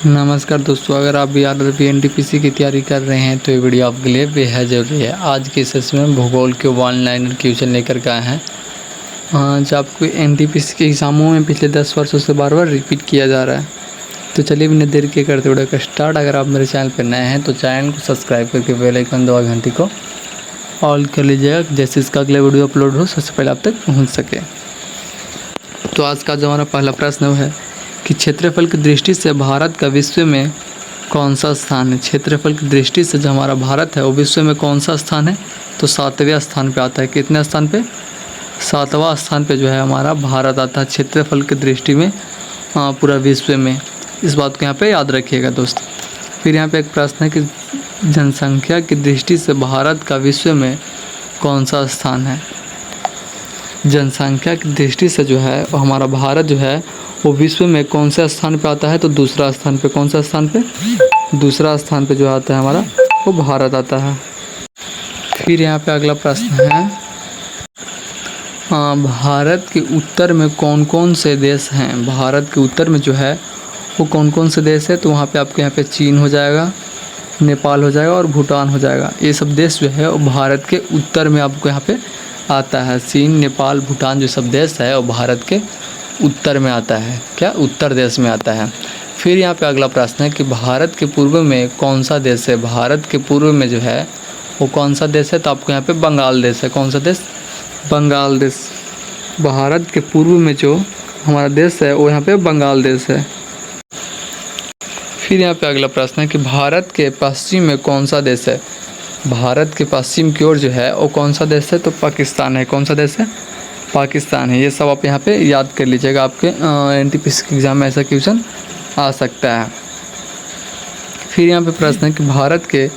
नमस्कार दोस्तों, अगर आप भी आरआरबी एनटीपीसी की तैयारी कर रहे हैं तो ये वीडियो आपके लिए बेहद ज़रूरी है। आज के सेशन में भूगोल के वन लाइनर क्वेश्चन लेकर के आए हैं जो आपको एनटीपीसी के एग्ज़ामों में पिछले 10 वर्षों से बार बार रिपीट किया जा रहा है। तो चलिए बिना देर के करते वीडियो का स्टार्ट। अगर आप मेरे चैनल पर नए हैं तो चैनल को सब्सक्राइब करके बेल आइकन दबा घंटी को ऑल कर लीजिएगा, जैसे इसका अगला वीडियो अपलोड हो सबसे पहले आप तक पहुँच सके। तो आज का जो हमारा पहला प्रश्न वो है कि क्षेत्रफल की दृष्टि से भारत का विश्व में कौन सा स्थान है। क्षेत्रफल की दृष्टि से जो हमारा भारत है वो विश्व में कौन सा स्थान है, तो 7वें स्थान पे आता है। कितने स्थान पे? 7वां स्थान पे जो है हमारा भारत आता है क्षेत्रफल की दृष्टि में पूरा विश्व में। इस बात को यहाँ पे याद रखिएगा दोस्त। फिर यहाँ पे एक प्रश्न है कि जनसंख्या की दृष्टि से भारत का विश्व में कौन सा स्थान है। जनसंख्या की दृष्टि से जो है वो हमारा भारत जो है वो विश्व में कौन सा स्थान पे आता है, तो दूसरा स्थान पे। कौन सा स्थान पे? दूसरा स्थान पे जो आता है हमारा वो भारत आता है। फिर यहाँ पे अगला प्रश्न है भारत के उत्तर में कौन कौन से देश हैं। भारत के उत्तर में जो है वो कौन कौन से देश है, तो वहाँ पे आपके यहाँ पे चीन हो जाएगा, नेपाल हो जाएगा और भूटान हो जाएगा। ये सब देश जो है वो भारत के उत्तर में आपको यहाँ पे आता है। चीन, नेपाल, भूटान जो सब देश है वो भारत के उत्तर में आता है। क्या? उत्तर देश में आता है। फिर यहाँ पे अगला प्रश्न है कि भारत के पूर्व में कौन सा देश है। भारत के पूर्व में जो है वो कौन सा देश है, तो आपको यहाँ पे बंगाल देश है। कौन सा देश? बंगाल देश। भारत के पूर्व में जो हमारा देश है वो यहाँ पे बंगाल देश है। फिर यहाँ पे अगला प्रश्न है कि भारत के पश्चिम में कौन सा देश है। भारत के पश्चिम की ओर जो है वो कौन सा देश है, तो पाकिस्तान है। कौन सा देश है? पाकिस्तान है। ये सब आप यहाँ पे याद कर लीजिएगा, आपके एनटीपीसी के एग्ज़ाम में ऐसा क्वेश्चन आ सकता है। फिर यहाँ पे प्रश्न है कि भारत के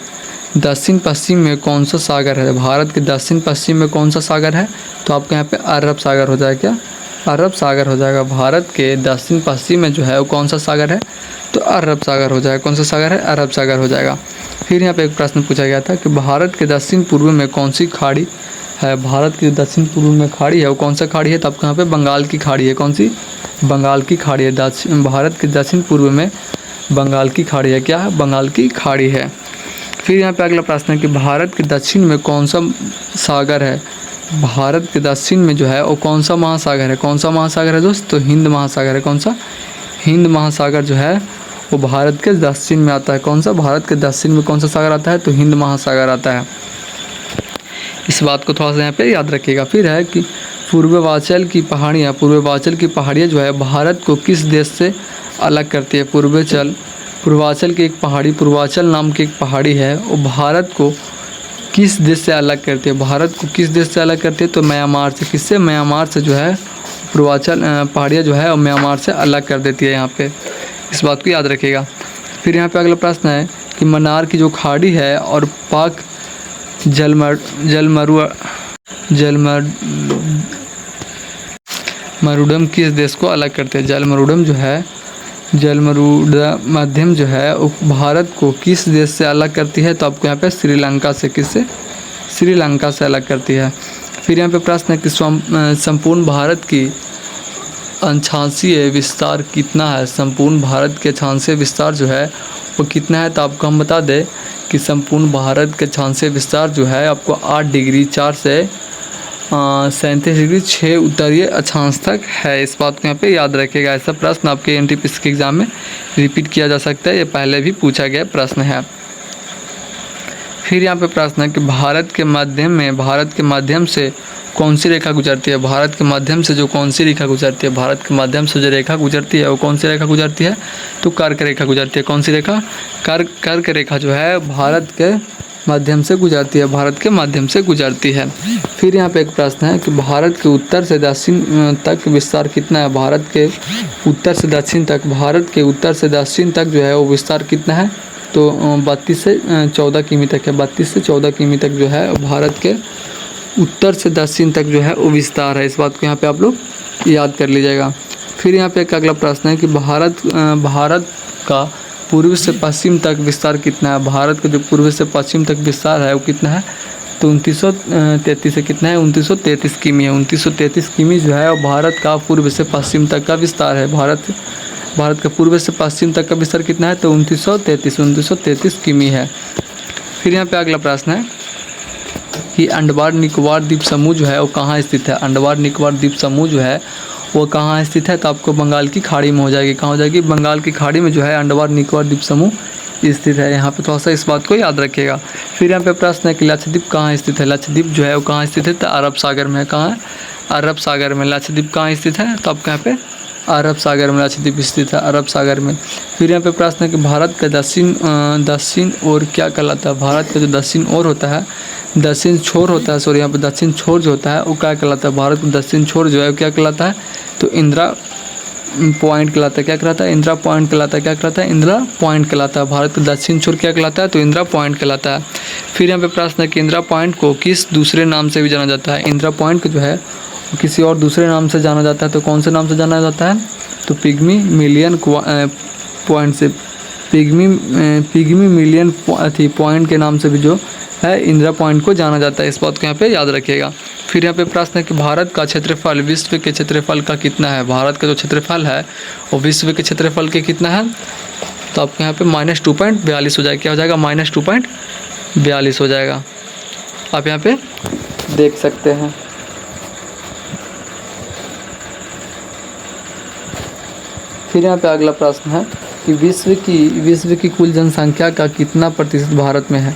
दक्षिण पश्चिम में कौन सा सागर है। भारत के दक्षिण पश्चिम में कौन सा सागर है, तो आपके यहाँ पे अरब सागर हो जाएगा। क्या? अरब सागर हो जाएगा। भारत के दक्षिण पश्चिम में जो है वो कौन सा सागर है, तो अरब सागर हो जाएगा। कौन सा सागर है? अरब सागर हो जाएगा। फिर यहाँ पे एक प्रश्न पूछा गया था कि भारत के दक्षिण पूर्व में कौन सी खाड़ी है। भारत की दक्षिण पूर्व में खाड़ी है वो कौन सा खाड़ी है, तो आपको यहाँ पे बंगाल की खाड़ी है। कौन सी? बंगाल की खाड़ी है। भारत के दक्षिण पूर्व में बंगाल की खाड़ी है। क्या है? बंगाल की खाड़ी है। फिर यहाँ पे अगला प्रश्न है कि भारत के दक्षिण में कौन सा सागर है। भारत के दक्षिण में जो है वो कौन सा महासागर है। कौन सा महासागर है दोस्त, तो हिंद महासागर है। कौन सा? हिंद महासागर जो है वो भारत के दक्षिण में आता है। कौन सा? भारत के दक्षिण में कौन सा सागर आता है, तो हिंद महासागर आता है। इस बात को थोड़ा सा यहाँ पे याद रखिएगा। फिर है कि पूर्वांचल की पहाड़ियाँ जो है भारत को किस देश से अलग करती है। पूर्वांचल की एक पहाड़ी, पूर्वांचल नाम की एक पहाड़ी है, वो भारत को किस देश से अलग करती है। भारत को किस देश से अलग करती है, तो म्यांमार से। किससे? म्यांमार से जो है पूर्वांचल पहाड़ियाँ जो है वो म्यांमार से अलग कर देती है यहाँ पे। इस बात को याद रखिएगा। फिर यहाँ पे अगला प्रश्न है कि मन्नार की जो खाड़ी है और पाक जलमरूडम किस देश को अलग करते हैं। जलमरूडम मध्यम जो है वो भारत को किस देश से अलग करती है, तो आपको यहाँ पे श्रीलंका से। किससे? श्रीलंका से अलग करती है। फिर यहाँ पे प्रश्न है कि संपूर्ण भारत की अक्षांशीय विस्तार कितना है। संपूर्ण भारत के अक्षांशीय विस्तार जो है वो कितना है, तो आपको हम बता दें कि संपूर्ण भारत के अक्षांशीय विस्तार जो है आपको 8 डिग्री 4 से 37 डिग्री 6 उत्तरीय अक्षांश तक है। इस बात को यहाँ पे याद रखिएगा। ऐसा प्रश्न आपके एनटीपीसी के एग्ज़ाम में रिपीट किया जा सकता है, ये पहले भी पूछा गया प्रश्न है। फिर यहाँ पे प्रश्न है कि भारत के माध्यम से कौन सी रेखा गुजरती है। भारत के माध्यम से जो कौन सी रेखा गुजरती है। भारत के माध्यम से जो रेखा गुजरती है वो कौन सी रेखा गुजरती है, तो कर्क रेखा गुजरती है। कौन सी रेखा? कर्क रेखा जो है भारत के माध्यम से गुजरती है। भारत के माध्यम से गुजरती है। फिर यहाँ पे एक प्रश्न है कि भारत के उत्तर से दक्षिण तक विस्तार कितना है। भारत के उत्तर से दक्षिण तक जो है वो विस्तार कितना है, तो 32 से 14 किमी तक है। 32 से 14 किमी तक जो है भारत के उत्तर से दक्षिण तक जो है वो विस्तार है। इस बात को यहाँ पे आप लोग याद कर लीजिएगा। फिर यहाँ पे एक अगला प्रश्न है कि भारत का पूर्व से पश्चिम तक विस्तार कितना है। भारत का जो पूर्व से पश्चिम तक विस्तार है वो कितना है, तो 2933 से कितना है, 2933 किमी है। 2933 किमी जो है वो भारत का पूर्व से पश्चिम तक का विस्तार है। भारत भारत के पूर्व से पश्चिम तक का विस्तार कितना है? तो 2933 किमी है। फिर यहाँ पे अगला प्रश्न है कि अंडमान निकोबार द्वीप समूह जो है वो कहाँ स्थित है? अंडमान निकोबार द्वीप समूह जो है वो कहाँ स्थित है? तो आपको बंगाल की खाड़ी में हो जाएगी। कहाँ हो जाएगी? बंगाल की खाड़ी में जो है अंडमान निकोबार द्वीप समूह स्थित है। यहाँ पे थोड़ा सा इस बात को याद रखिएगा। फिर यहाँ पे प्रश्न है कि लक्षद्वीप कहाँ स्थित है? लक्षद्वीप जो है वो कहाँ स्थित है? तो अरब सागर में। कहाँ है? अरब सागर में। लक्षद्वीप कहाँ स्थित है? तो आपको यहाँ पे अरब सागर में लक्षद्वीप स्थित है, अरब सागर में। फिर यहाँ पे प्रश्न है कि भारत का दक्षिण ओर क्या कहलाता है? भारत का जो दक्षिण ओर होता है, दक्षिण छोर होता है, सॉरी यहाँ पे दक्षिण छोर जो होता है वो क्या कहलाता है? भारत का दक्षिण छोर जो है वो क्या कहलाता है? तो इंदिरा पॉइंट कहलाता है। क्या कहलाता है? इंदिरा पॉइंट कहलाता है। क्या कहलाता है? इंदिरा पॉइंट कहलाता है। भारत का दक्षिण छोर क्या कहलाता है? तो इंदिरा पॉइंट कहलाता है। फिर यहाँ पे प्रश्न है कि इंदिरा पॉइंट को किस दूसरे नाम से भी जाना जाता है? इंदिरा पॉइंट को जो है किसी और दूसरे नाम से जाना जाता है। तो कौन से नाम से जाना जाता है? तो पिग्मी मिलियन पॉइंट से, पिग्मी मिलियन पॉइंट के नाम से भी जो है इंदिरा पॉइंट को जाना जाता है। इस बात को यहाँ पे याद रखिएगा। फिर यहाँ पे प्रश्न है कि भारत का क्षेत्रफल विश्व के क्षेत्रफल का कितना है? भारत का जो क्षेत्रफल है वो विश्व के क्षेत्रफल के कितना है? तो आपको यहाँ पे -2.42 हो जाएगा। क्या हो जाएगा? -2.42 हो जाएगा। आप यहाँ पे देख सकते हैं। फिर यहाँ पे अगला प्रश्न है कि विश्व की कुल जनसंख्या का कितना प्रतिशत भारत में है?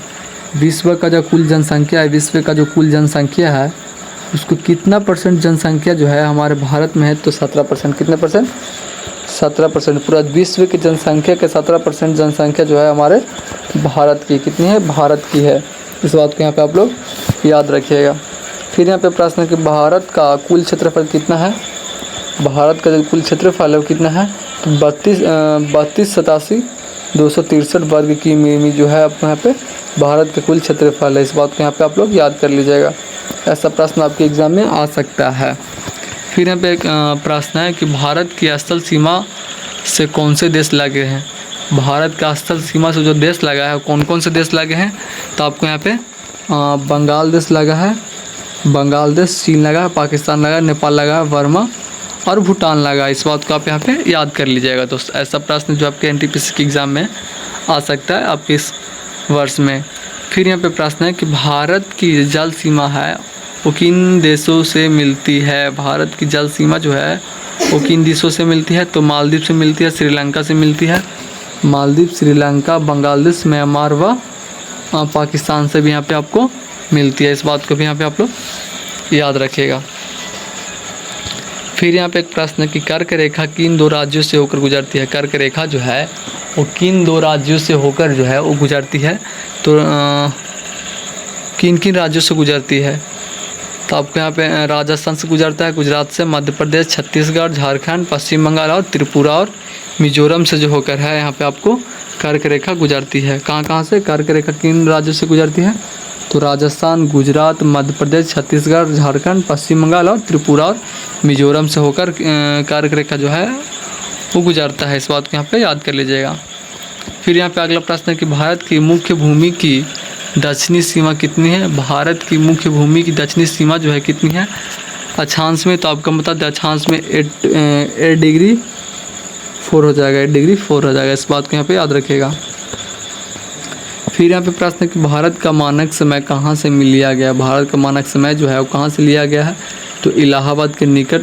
विश्व का जो कुल जनसंख्या है, विश्व का जो कुल जनसंख्या है उसको कितना % जनसंख्या जो है हमारे भारत में है? तो 17%। कितने %? 17%। पूरा विश्व की जनसंख्या के 17% जनसंख्या जो है हमारे भारत की कितनी है? भारत की है। इस बात को यहाँ पे आप लोग याद रखिएगा। फिर यहाँ पे प्रश्न है कि भारत का कुल क्षेत्रफल कितना है? भारत का जो कुल क्षेत्रफल है वो कितना है? तो 32,87,263 वर्ग किमी जो है आपको यहाँ पे भारत का कुल क्षेत्रफल है। इस बात को यहाँ पे आप लोग याद कर लीजिएगा। ऐसा प्रश्न आपके एग्ज़ाम में आ सकता है। फिर यहाँ पे एक प्रश्न है कि भारत की स्थल सीमा से कौन से देश लगे हैं? भारत का स्थल सीमा से जो देश लगा है कौन कौन से देश लगे हैं? तो आपको यहाँ पे बंगाल देश लगा है, बंगाल देश, चीन लगा है, पाकिस्तान लगा है, नेपाल लगा है, वर्मा और भूटान लगा। इस बात को आप यहाँ पे याद कर लीजिएगा दोस्त। ऐसा प्रश्न जो आपके NTPC के एग्ज़ाम में आ सकता है आपके इस वर्ष में। फिर यहाँ पे प्रश्न है कि भारत की जल सीमा है वो किन देशों से मिलती है? भारत की जल सीमा जो है वो किन देशों से मिलती है? तो मालदीव से मिलती है, श्रीलंका से मिलती है। मालदीव, श्रीलंका, बांग्लादेश, म्यांमार व पाकिस्तान से भी यहाँ पे आपको मिलती है। इस बात को भी यहाँ पे आप लोग याद रखिएगा। फिर यहाँ पे एक प्रश्न है कि कर्क रेखा किन 2 राज्यों से होकर गुजरती है? कर्क रेखा जो है वो किन 2 राज्यों से होकर जो है वो गुजरती है? तो किन किन राज्यों से गुजरती है? तो आपको यहाँ पे राजस्थान से गुजरता है, गुजरात से, मध्य प्रदेश, छत्तीसगढ़, झारखंड, पश्चिम बंगाल और त्रिपुरा और मिजोरम से जो होकर है यहाँ पे आपको कर्क रेखा गुजरती है। कहाँ कहाँ से कर्क रेखा किन राज्यों से गुजरती है? तो राजस्थान, गुजरात, मध्य प्रदेश, छत्तीसगढ़, झारखंड, पश्चिम बंगाल और त्रिपुरा और मिजोरम से होकर कर्क रेखा जो है वो गुजरता है। इस बात को यहाँ पे याद कर लीजिएगा। फिर यहाँ पे अगला प्रश्न है कि भारत की मुख्य भूमि की दक्षिणी सीमा कितनी है? भारत की मुख्य भूमि की दक्षिणी सीमा जो है कितनी है अक्षांश में? तो आपको बता दें अक्षांश में 8°4 हो जाएगा, 8°4 हो जाएगा। इस बात को यहाँ पे याद रखिएगा। फिर यहाँ पे प्रश्न है कि भारत का मानक समय कहाँ से लिया गया? भारत का मानक समय जो है वो कहाँ से लिया गया है? तो इलाहाबाद के निकट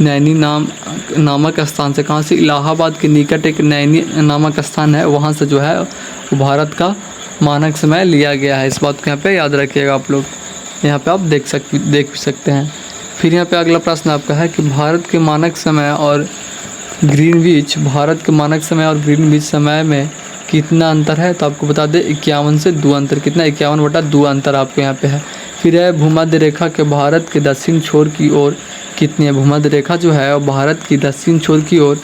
नैनी नामक स्थान से। कहाँ से? इलाहाबाद के निकट एक नैनी नामक स्थान है, वहाँ से जो है वो भारत का मानक समय लिया गया है। इस बात को यहाँ पे याद रखिएगा आप लोग। यहाँ पे आप देख सकते हैं। फिर यहाँ पे अगला प्रश्न आपका है कि भारत के मानक समय और ग्रीनविच, भारत के मानक समय और ग्रीनविच समय में कितना अंतर है? तो आपको बता दें 51 से 2 अंतर। कितना? 51/2 अंतर आपको यहाँ पे है। फिर है भूमध्य रेखा के भारत के दक्षिण छोर की ओर कितनी है? भूमध्य रेखा जो है वो भारत की दक्षिण छोर की ओर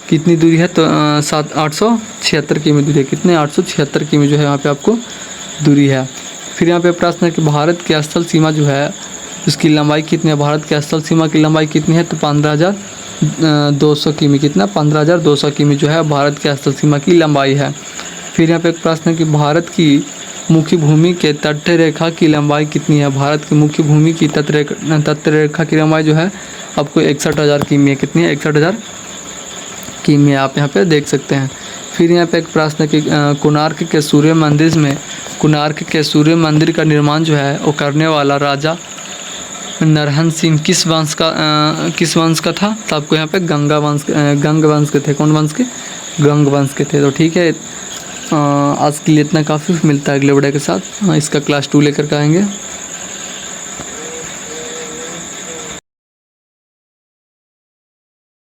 कितनी दूरी है? तो 876 किमी दूरी है। कितने? 876 किमी जो है यहाँ पे आपको दूरी है। फिर यहाँ पे प्रश्न है कि भारत की स्थल सीमा जो है उसकी लंबाई कितनी है? भारत की स्थल सीमा की लंबाई कितनी है? तो 15,200 किमी। कितना? 15,200 किमी जो है भारत की स्थल सीमा की लंबाई है। फिर यहाँ पे एक प्रश्न है कि भारत की मुख्य भूमि के तट रेखा की लंबाई कितनी है? भारत की मुख्य भूमि की तट रेखा की लंबाई जो है आपको 61,000 किमी है। कितनी है? 61,000 किमी आप यहाँ पे देख सकते हैं। फिर यहाँ पे एक प्रश्न है कि कोणार्क के सूर्य मंदिर का निर्माण जो है वो करने वाला राजा नरहर सिंह किस वंश का था? तो आपको यहाँ पे गंग वंश के थे। कौन वंश के? गंग वंश के थे। तो ठीक है, आज के लिए इतना काफ़ी, मिलता है अगले वीडियो के साथ। इसका क्लास 2 लेकर के आएंगे।